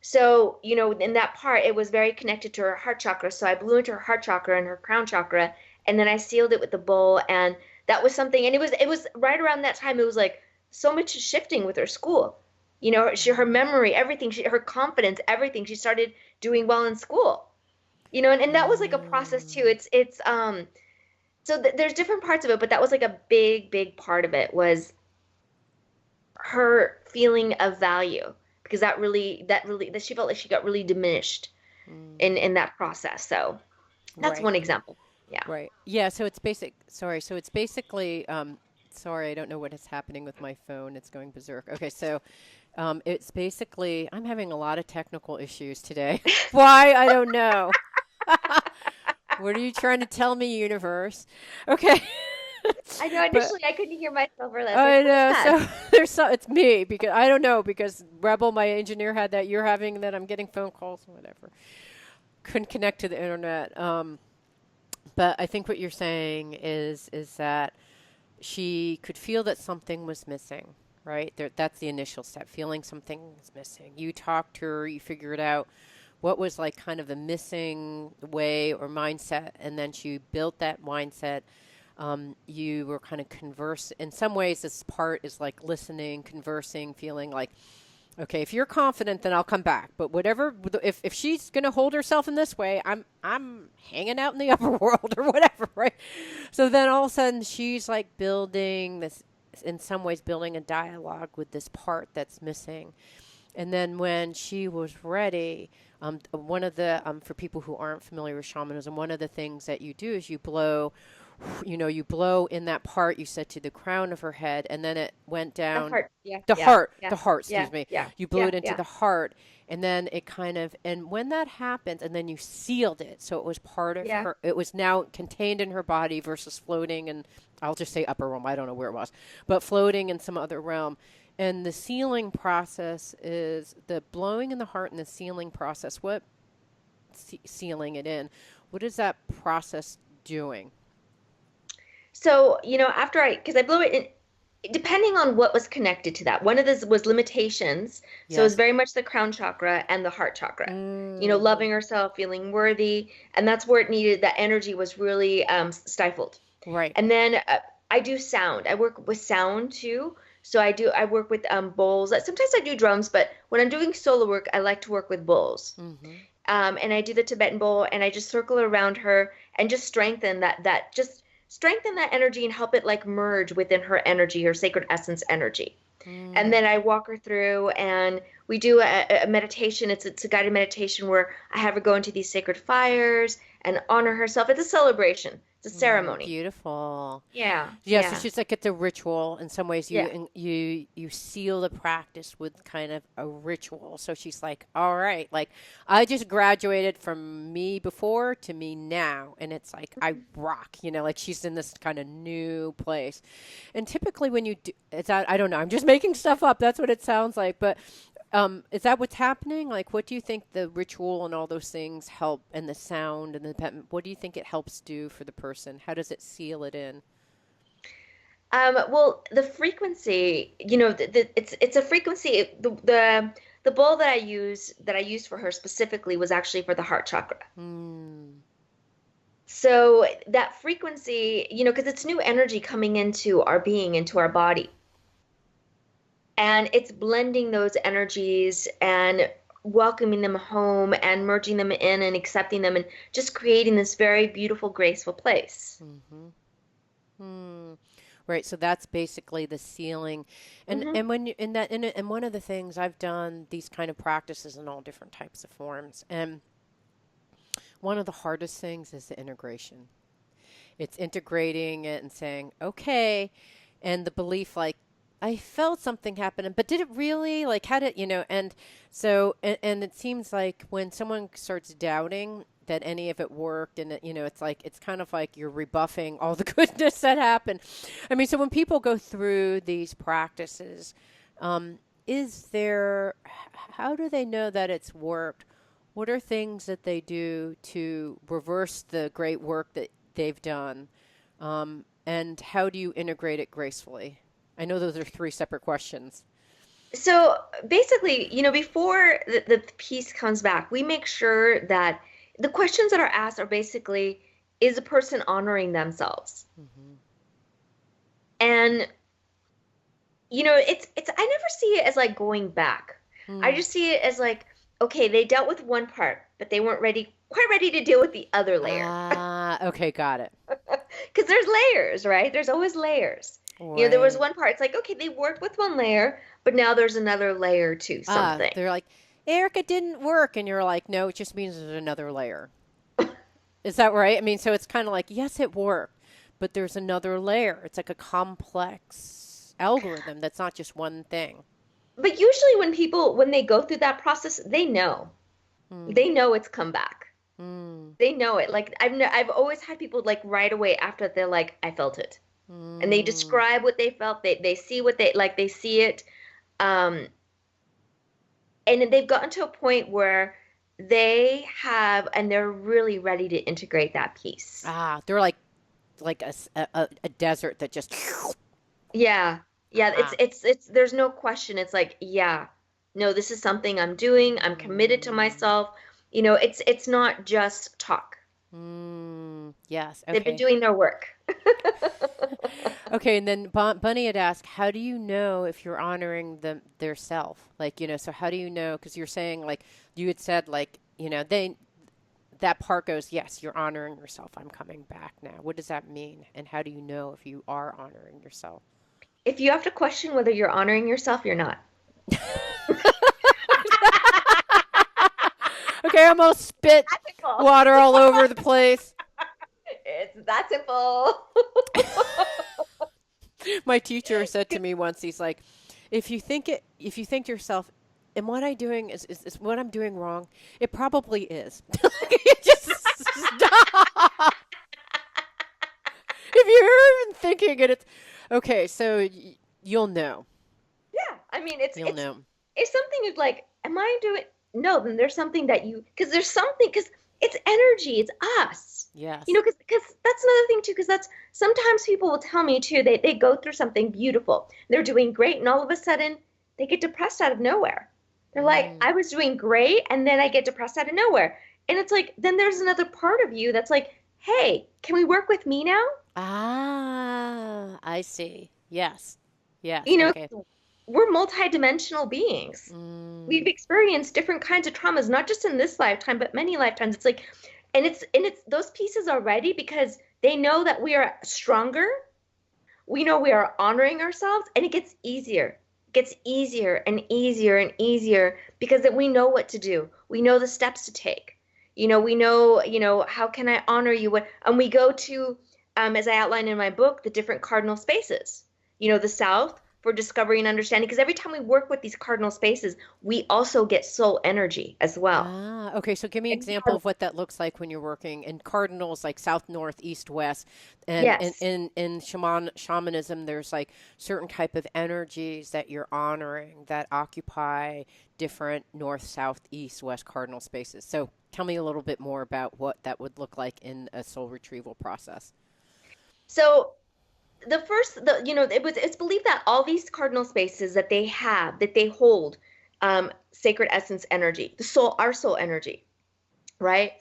Speaker 2: So, in that part, it was very connected to her heart chakra. So I blew into her heart chakra and her crown chakra, and then I sealed it with the bowl. And that was something, and it was right around that time, it was like so much shifting with her school. Her memory, everything, her confidence, everything. She started doing well in school. And that was like a process too.
Speaker 1: mm.
Speaker 2: So there's different parts of it, but that was like a big, big part of it was her feeling of value, because that she felt like she got really diminished
Speaker 1: Mm.
Speaker 2: in that process. So that's
Speaker 1: Right.
Speaker 2: one example. Yeah.
Speaker 1: Right. Yeah. So it's basic. Sorry. So it's basically. Sorry, I don't know what is happening with my phone. It's going berserk. Okay. So, it's basically. I'm having a lot of technical issues today. Why? I don't know. What are you trying to tell me, universe? Okay.
Speaker 2: I know
Speaker 1: But
Speaker 2: initially I couldn't hear myself, or I was like,
Speaker 1: I
Speaker 2: what is
Speaker 1: know.
Speaker 2: that?
Speaker 1: So there's it's me because I don't know because Rebel, my engineer, had that. You're having that. I'm getting phone calls, whatever. Couldn't connect to the internet. But I think what you're saying is that she could feel that something was missing, right? There, that's the initial step, feeling something is missing. You talked to her, you figured out what was like kind of the missing way or mindset, and then she built that mindset. You were kind of converse. In some ways, this part is like listening, conversing, feeling like, okay, if you're confident, then I'll come back. But whatever, if she's going to hold herself in this way, I'm hanging out in the upper world or whatever, right? So then all of a sudden she's like building this, in some ways, building a dialogue with this part that's missing. And then when she was ready, one of the, for people who aren't familiar with shamanism, one of the things that you do is you blow, you blow in that part you said to the crown of her head, and then it went
Speaker 2: The
Speaker 1: down
Speaker 2: heart. Yeah. Yeah. Yeah.
Speaker 1: the heart,
Speaker 2: Yeah.
Speaker 1: excuse me.
Speaker 2: Yeah.
Speaker 1: You blew
Speaker 2: Yeah.
Speaker 1: it into
Speaker 2: Yeah.
Speaker 1: the heart, and then it kind of, and when that happened, and then you sealed it, so it was part of
Speaker 2: Yeah.
Speaker 1: her, it was now contained in her body versus floating, and I'll just say upper realm, I don't know where it was, but floating in some other realm. And the sealing process is the blowing in the heart and the sealing process. What sealing it in? What is that process doing?
Speaker 2: So, because I blew it in, depending on what was connected to that. One of those was limitations. So it was
Speaker 1: Yes.
Speaker 2: very much the crown chakra and the heart chakra.
Speaker 1: Mm-hmm.
Speaker 2: Loving herself, feeling worthy, and that's where it needed that energy was really stifled.
Speaker 1: Right.
Speaker 2: And then I do sound. I work with sound too. So I work with bowls. Sometimes I do drums, but when I'm doing solo work, I like to work with bowls.
Speaker 1: Mm-hmm.
Speaker 2: And I do the Tibetan bowl, and I just circle around her and just strengthen that energy and help it like merge within her energy, her sacred essence energy. And
Speaker 1: Mm.
Speaker 2: then I walk her through, and we do a meditation. It's a guided meditation where I have her go into these sacred fires and honor herself. It's a celebration. It's a
Speaker 1: Mm,
Speaker 2: ceremony.
Speaker 1: beautiful.
Speaker 2: Yeah,
Speaker 1: Yeah, so
Speaker 2: yeah,
Speaker 1: she's like it's a ritual. In some ways,
Speaker 2: yeah.
Speaker 1: you seal the practice with kind of a ritual. So she's like, all right, like I just graduated from me before to me now, and it's like I rock. Like she's in this kind of new place. And typically, when you do, I don't know. I'm just making stuff up. That's what it sounds like, but. Is that what's happening? Like, what do you think the ritual and all those things help, and the sound and the what do you think it helps do for the person? How does it seal it in?
Speaker 2: Well, the frequency, it's a frequency. The bowl that I used for her specifically was actually for the heart chakra.
Speaker 1: Mm,
Speaker 2: So that frequency, because it's new energy coming into our being, into our body, and it's blending those energies and welcoming them home and merging them in and accepting them and just creating this very beautiful, graceful place.
Speaker 1: mm-hmm. Hmm. Right. So that's basically the sealing.
Speaker 2: Mm-hmm.
Speaker 1: And when you, in that, and one of the things I've done these kind of practices in all different types of forms. And one of the hardest things is the integration. It's integrating it and saying, okay, and the belief like, I felt something happening, but did it really? Like, how did, and so, and it seems like when someone starts doubting that any of it worked, and, it's like, it's kind of like you're rebuffing all the goodness that happened. I mean, so when people go through these practices, is there, how do they know that it's worked? What are things that they do to reverse the great work that they've done? And how do you integrate it gracefully? I know those are three separate questions.
Speaker 2: So basically, before the piece comes back, we make sure that the questions that are asked are basically, is a person honoring themselves?
Speaker 1: Mm-hmm.
Speaker 2: And, it's I never see it as like going back. I just see it as like, okay, they dealt with one part, but they weren't quite ready to deal with the other layer.
Speaker 1: Okay, got it.
Speaker 2: Because there's layers, right? There's always layers. There was
Speaker 1: Right.
Speaker 2: one part, it's like, okay, they worked with one layer, but now there's another layer to something.
Speaker 1: They're like, Erica didn't work. And you're like, no, it just means there's another layer. Is that right? I mean, so it's kind of like, yes, it worked, but there's another layer. It's like a complex algorithm that's not just one thing.
Speaker 2: But usually when they go through that process, they know.
Speaker 1: Mm.
Speaker 2: They know it's come back.
Speaker 1: Mm.
Speaker 2: They know it. Like I've always had people like right away after they're like, I felt it. And they
Speaker 1: Mm.
Speaker 2: describe what they felt. They see what they see it. And they've gotten to a point where they're really ready to integrate that piece.
Speaker 1: They're like a desert that just.
Speaker 2: Yeah. Yeah,
Speaker 1: Ah.
Speaker 2: it's there's no question. It's like, yeah, no, this is something I'm doing. I'm committed to myself. It's not just talk.
Speaker 1: Yes.
Speaker 2: They've been
Speaker 1: Okay.
Speaker 2: doing their work.
Speaker 1: Okay. And then Bunny had asked, how do you know if you're honoring their self? Like, so how do you know? Because you're saying, like, you had said, like, that part goes, yes, you're honoring yourself. I'm coming back now. What does that mean? And how do you know if you are honoring yourself?
Speaker 2: If you have to question whether you're honoring yourself, you're not.
Speaker 1: Okay, I'm gonna spit
Speaker 2: That's simple.
Speaker 1: water all over the place.
Speaker 2: It's that simple.
Speaker 1: My teacher said to me once, he's like, if you think to yourself, am what I doing is what I'm doing wrong? It probably is. Just stop. If you're even thinking it, it's okay. So you'll know.
Speaker 2: Yeah, I mean,
Speaker 1: You'll know.
Speaker 2: if something is like, am I doing? No, then there's something because there's something, because it's energy, it's us.
Speaker 1: Yes.
Speaker 2: Because that's another thing too, because that's sometimes people will tell me too, they go through something beautiful, they're doing great, and all of a sudden they get depressed out of nowhere. They're like, I was doing great, and then I get depressed out of nowhere. And it's like, then there's another part of you that's like, hey, can we work with me now?
Speaker 1: I see. Yes. Yes.
Speaker 2: You know,
Speaker 1: Okay.
Speaker 2: we're multidimensional beings. We've experienced different kinds of traumas, not just in this lifetime, but many lifetimes. It's like, and it's those pieces are ready because they know that we are stronger. We know we are honoring ourselves, and it gets easier. It gets easier and easier and easier because that we know what to do. We know the steps to take. We know, how can I honor you? And we go to, as I outline in my book, the different cardinal spaces. The South for discovery and understanding, because every time we work with these cardinal spaces, we also get soul energy as well.
Speaker 1: Okay. So give me an example of what that looks like when you're working in cardinals, like south, north, east, west, and
Speaker 2: Yes.
Speaker 1: in shamanism, there's like certain type of energies that you're honoring that occupy different north, south, east, west cardinal spaces. So tell me a little bit more about what that would look like in a soul retrieval process.
Speaker 2: So it's believed that all these cardinal spaces that they hold sacred essence energy, our soul energy, right?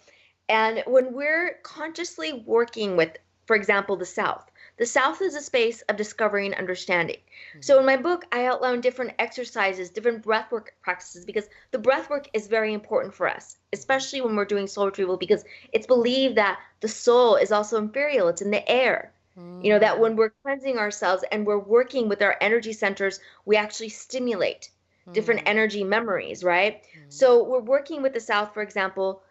Speaker 2: And when we're consciously working with, for example, the South is a space of discovery and understanding. So in my book, I outline different exercises, different breathwork practices, because the breathwork is very important for us, especially when we're doing soul retrieval, because it's believed that the soul is also ethereal. It's in the air. You know, that
Speaker 1: Mm.
Speaker 2: when we're cleansing ourselves and we're working with our energy centers, we actually stimulate different
Speaker 1: Mm.
Speaker 2: energy memories, right?
Speaker 1: Mm.
Speaker 2: So we're working with the South, for example,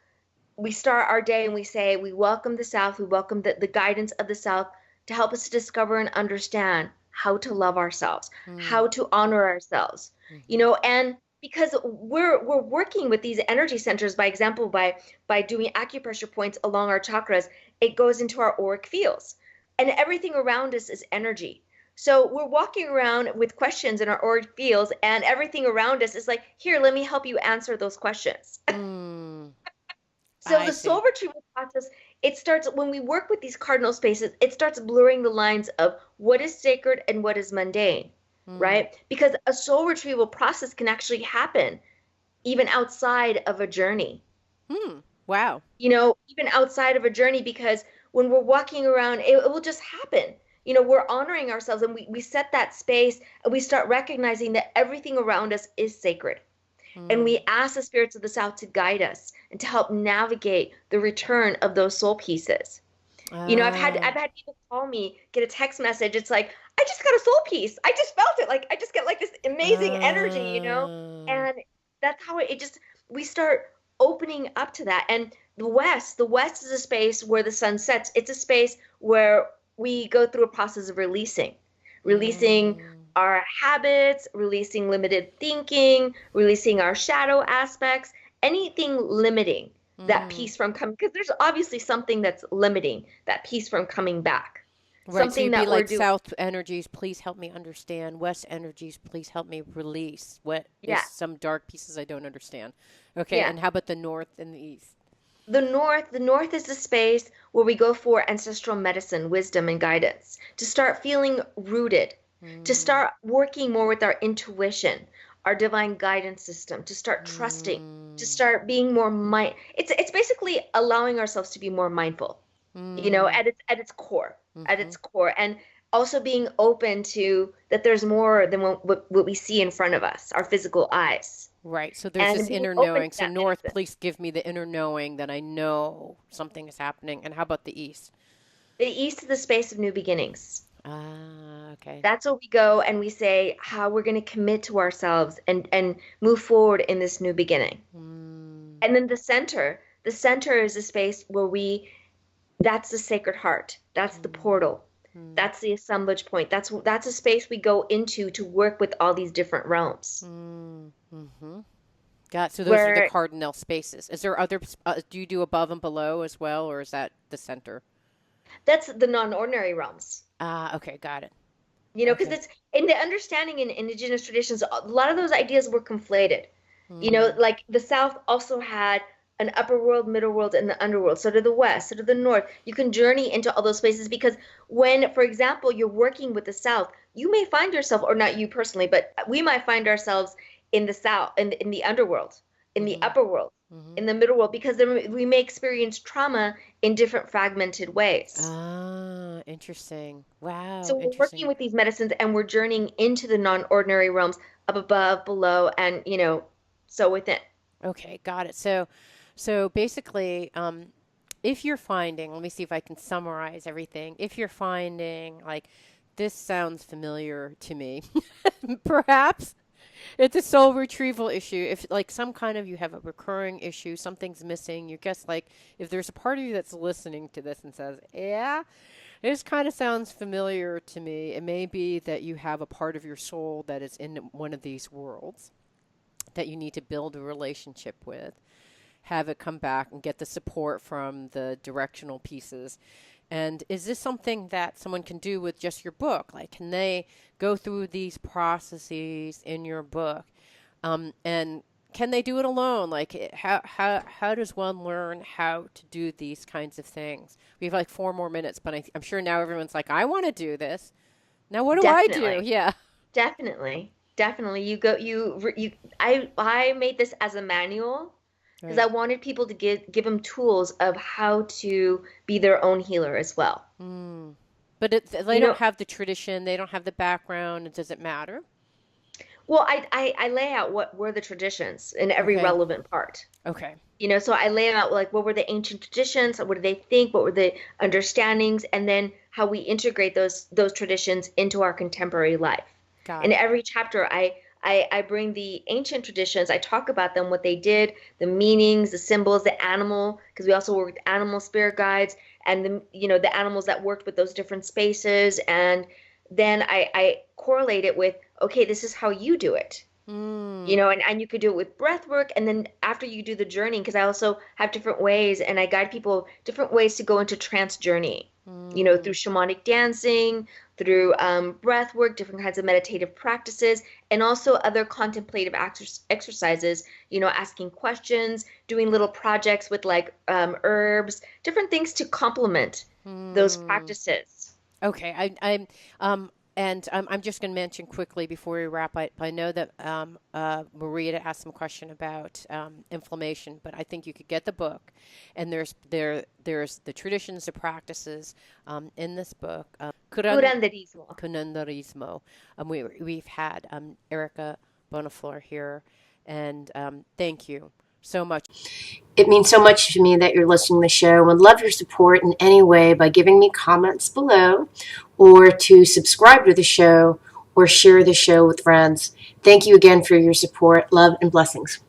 Speaker 2: we start our day and we say, we welcome the South, we welcome the guidance of the South to help us to discover and understand how to love ourselves,
Speaker 1: Mm.
Speaker 2: how to honor ourselves, you
Speaker 1: Mhm.
Speaker 2: know, and because we're working with these energy centers, by example, by doing acupressure points along our chakras, it goes into our auric fields, and everything around us is energy. So we're walking around with questions in our auric fields, and everything around us is like, here, let me help you answer those questions.
Speaker 1: Mm.
Speaker 2: So
Speaker 1: I
Speaker 2: the
Speaker 1: see.
Speaker 2: soul retrieval process, it starts when we work with these cardinal spaces, it starts blurring the lines of what is sacred and what is mundane,
Speaker 1: Mm.
Speaker 2: right? Because a soul retrieval process can actually happen even outside of a journey,
Speaker 1: Hmm. Wow.
Speaker 2: you know, even outside of a journey, because when we're walking around, it will just happen. You know, we're honoring ourselves and we set that space and we start recognizing that everything around us is sacred, and
Speaker 1: Mm.
Speaker 2: we ask the spirits of the South to guide us and to help navigate the return of those soul pieces. You know,
Speaker 1: Ah.
Speaker 2: I've had people call me, get a text message. It's like, I just got a soul piece. I just felt it. Like I just get like this amazing energy, you know?
Speaker 1: Ah.
Speaker 2: And that's how it just we start opening up to that. And the West is a space where the sun sets. It's a space where we go through a process of releasing
Speaker 1: Mm.
Speaker 2: our habits, releasing limited thinking, releasing our shadow aspects, anything limiting that
Speaker 1: Mm.
Speaker 2: piece from coming, because there's obviously something that's limiting that piece from coming back,
Speaker 1: Right. So
Speaker 2: something
Speaker 1: you'd be
Speaker 2: that we're
Speaker 1: like
Speaker 2: doing.
Speaker 1: South energies, please help me understand. West energies, please help me release. What is
Speaker 2: Yeah,
Speaker 1: some dark pieces I don't understand? Okay.
Speaker 2: yeah.
Speaker 1: And how about the North and the East?
Speaker 2: The north is the space where we go for ancestral medicine, wisdom, and guidance, to start feeling rooted, to
Speaker 1: Mm.
Speaker 2: start working more with our intuition, our divine guidance system, to start trusting, to
Speaker 1: Mm.
Speaker 2: start being more it's basically allowing ourselves to be more mindful, you know,
Speaker 1: Mm.
Speaker 2: at its core, at
Speaker 1: Mm-hmm.
Speaker 2: its core, and also being open to that there's more than what we see in front of us, our physical eyes,
Speaker 1: Right. So there's
Speaker 2: and
Speaker 1: this
Speaker 2: being
Speaker 1: inner
Speaker 2: open to
Speaker 1: knowing. So
Speaker 2: that
Speaker 1: North,
Speaker 2: medicine.
Speaker 1: please give me the inner knowing that I know something is happening. And how about the East?
Speaker 2: The east is the space of new beginnings.
Speaker 1: Ah, okay.
Speaker 2: That's where we go and we say how we're going to commit to ourselves and move forward in this new beginning.
Speaker 1: Mm.
Speaker 2: And then the center is a space where that's the sacred heart. That's the
Speaker 1: Mm.
Speaker 2: portal.
Speaker 1: Mm.
Speaker 2: That's the assemblage point. That's a space we go into to work with all these different realms.
Speaker 1: Mm. Mm-hmm. Got so those are the
Speaker 2: Where
Speaker 1: cardinal spaces. Is there other? Do you do above and below as well, or is that the center?
Speaker 2: that's the non-ordinary realms.
Speaker 1: Ah, okay, got it.
Speaker 2: You know, because
Speaker 1: Okay.
Speaker 2: it's in the understanding in indigenous traditions, a lot of those ideas were conflated. You know,
Speaker 1: Mm.
Speaker 2: like the South also had an upper world, middle world, and the underworld. So to the West, so to the North, you can journey into all those spaces because when, for example, you're working with the South, you may find yourself, or not you personally, but we might find ourselves in the South, in the underworld, in the
Speaker 1: Mm-hmm.
Speaker 2: upper world,
Speaker 1: Mm-hmm.
Speaker 2: in the middle world, because then we may experience trauma in different fragmented ways.
Speaker 1: Ah, interesting. Wow,
Speaker 2: So we're working
Speaker 1: interesting.
Speaker 2: with these medicines and we're journeying into the non-ordinary realms of above, below, and so within.
Speaker 1: Okay, got it. So basically, if you're finding, let me see if I can summarize everything. If you're finding like this sounds familiar to me, perhaps it's a soul retrieval issue. If like some kind of you have a recurring issue, something's missing, you guess like if there's a part of you that's listening to this and says, "Yeah, this kind of sounds familiar to me." It may be that you have a part of your soul that is in one of these worlds that you need to build a relationship with, have it come back and get the support from the directional pieces. And is this something that someone can do with just your book? Like, can they go through these processes in your book? And can they do it alone? Like, how does one learn how to do these kinds of things? We have like 4 more minutes, but I'm sure now everyone's like, I want to do this. Now, what do I do?
Speaker 2: Definitely.
Speaker 1: Yeah.
Speaker 2: Definitely. You go, you, I made this as a manual because I
Speaker 1: Right.
Speaker 2: wanted people to give them tools of how to be their own healer as well.
Speaker 1: But they
Speaker 2: You
Speaker 1: don't
Speaker 2: know,
Speaker 1: have the tradition, they don't have the background. Does it matter?
Speaker 2: Well, I lay out what were the traditions in every
Speaker 1: Okay.
Speaker 2: relevant part.
Speaker 1: Okay.
Speaker 2: So I lay out like what were the ancient traditions, what did they think, what were the understandings, and then how we integrate those traditions into our contemporary life.
Speaker 1: Got
Speaker 2: In
Speaker 1: it.
Speaker 2: every chapter, I bring the ancient traditions. I talk about them, what they did, the meanings, the symbols, the animal, because we also work with animal spirit guides, and the animals that worked with those different spaces, and then I correlate it with, okay, this is how you do it.
Speaker 1: Mm.
Speaker 2: And you could do it with breath work. And then after you do the journey, because I also have different ways and I guide people different ways to go into trance journey, through
Speaker 1: Mm.
Speaker 2: shamanic dancing, through breath work, different kinds of meditative practices, and also other contemplative exercises, asking questions, doing little projects with like herbs, different things to complement those
Speaker 1: Mm.
Speaker 2: practices.
Speaker 1: Okay, I'm just going to mention quickly before we wrap. I know that Maria asked some question about inflammation, but I think you could get the book, and there's the traditions, the practices in this book.
Speaker 2: Curanderismo.
Speaker 1: Curanderismo. We've had Erika Bonaflor here, and thank you so much. It means so much to me that you're listening to the show. Would love your support in any way by giving me comments below, or to subscribe to the show, or share the show with friends. Thank you again for your support. Love and blessings.